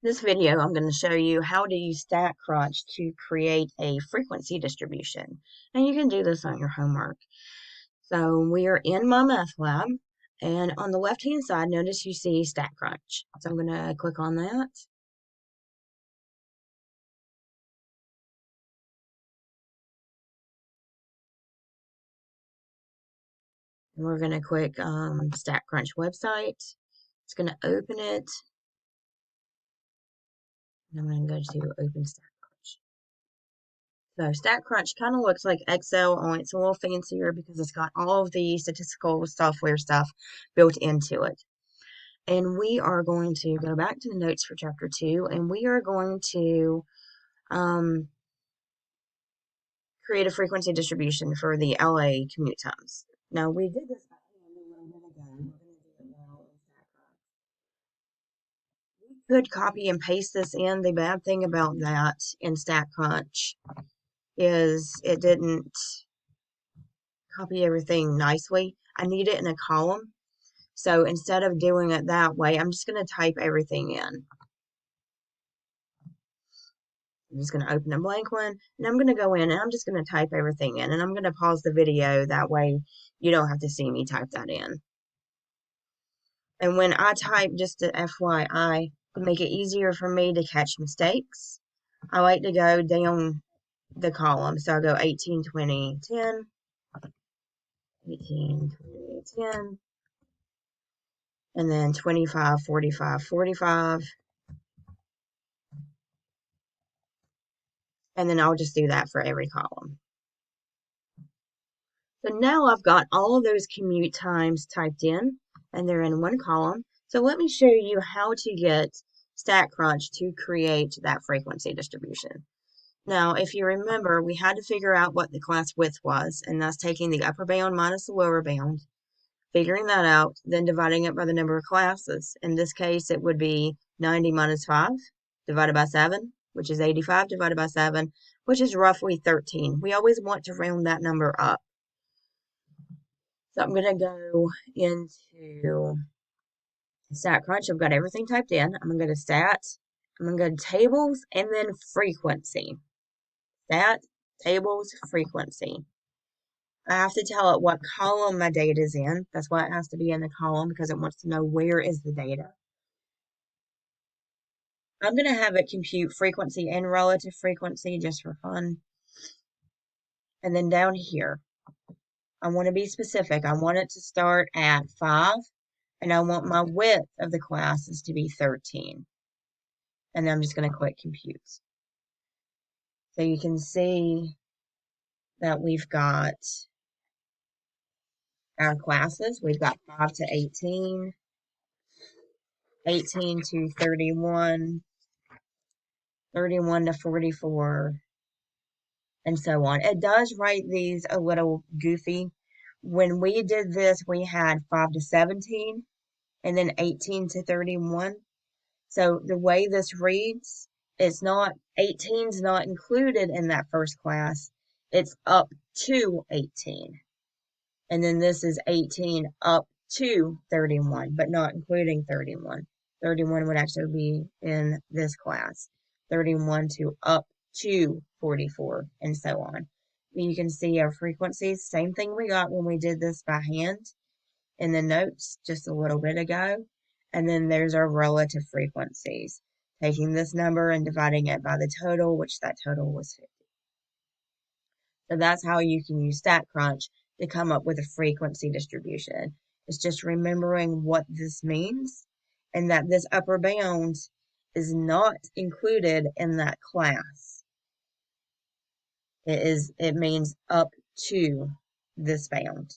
This video, I'm going to show you how to use Statcrunch to create a frequency distribution. And you can do this on your homework. So we are in my math lab, and on the left-hand side, notice you see Statcrunch. So I'm going to click on that. And we're going to click Statcrunch website. It's going to open it. And I'm going to go to Open Statcrunch. So Statcrunch kind of looks like Excel, only it's a little fancier because it's got all of the statistical software stuff built into it. And we are going to go back to the notes for chapter 2, and we are going to create a frequency distribution for the LA commute times. Now, we did this by hand a little bit ago. We're going to do it now in Statcrunch. We could copy and paste this in. The bad thing about that in Statcrunch is it didn't copy everything nicely. I need it in a column. So instead of doing it that way, I'm just going to type everything in. I'm just going to open a blank one, and I'm going to go in, and I'm just going to type everything in, and I'm going to pause the video. That way you don't have to see me type that in. And when I type, just to FYI, to make it easier for me to catch mistakes, I like to go down the column. So I go 18, 20, 10, 18, 20, 10, and then 25, 45, 45. And then I'll just do that for every column. So now I've got all of those commute times typed in, and they're in one column. So let me show you how to get Statcrunch to create that frequency distribution. Now, if you remember, we had to figure out what the class width was, and that's taking the upper bound minus the lower bound, figuring that out, then dividing it by the number of classes. In this case, it would be 90 minus 5 divided by 7, which is 85 divided by 7, which is roughly 13. We always want to round that number up. So I'm going to go into Statcrunch. I've got everything typed in. I'm going to go to Stat. I'm going to go to Tables and then Frequency. Stat, Tables, Frequency. I have to tell it what column my data is in. That's why it has to be in the column, because it wants to know where is the data. I'm going to have it compute frequency and relative frequency just for fun. And then down here, I want to be specific. I want it to start at 5, and I want my width of the classes to be 13. And then I'm just going to click compute. So you can see that we've got our classes. We've got 5 to 18, 18 to 31, 31 to 44, and so on. It does write these a little goofy. When we did this, we had 5 to 17 and then 18 to 31. So the way this reads, it's not, 18's not included in that first class. It's up to 18. And then this is 18 up to 31, but not including 31. 31 would actually be in this class. 31 to up to 44, and so on. You can see our frequencies, same thing we got when we did this by hand in the notes just a little bit ago. And then there's our relative frequencies, taking this number and dividing it by the total, which that total was 50. So that's how you can use Statcrunch to come up with a frequency distribution. It's just remembering what this means, and that this upper bound is not included in that class. It means up to this bound.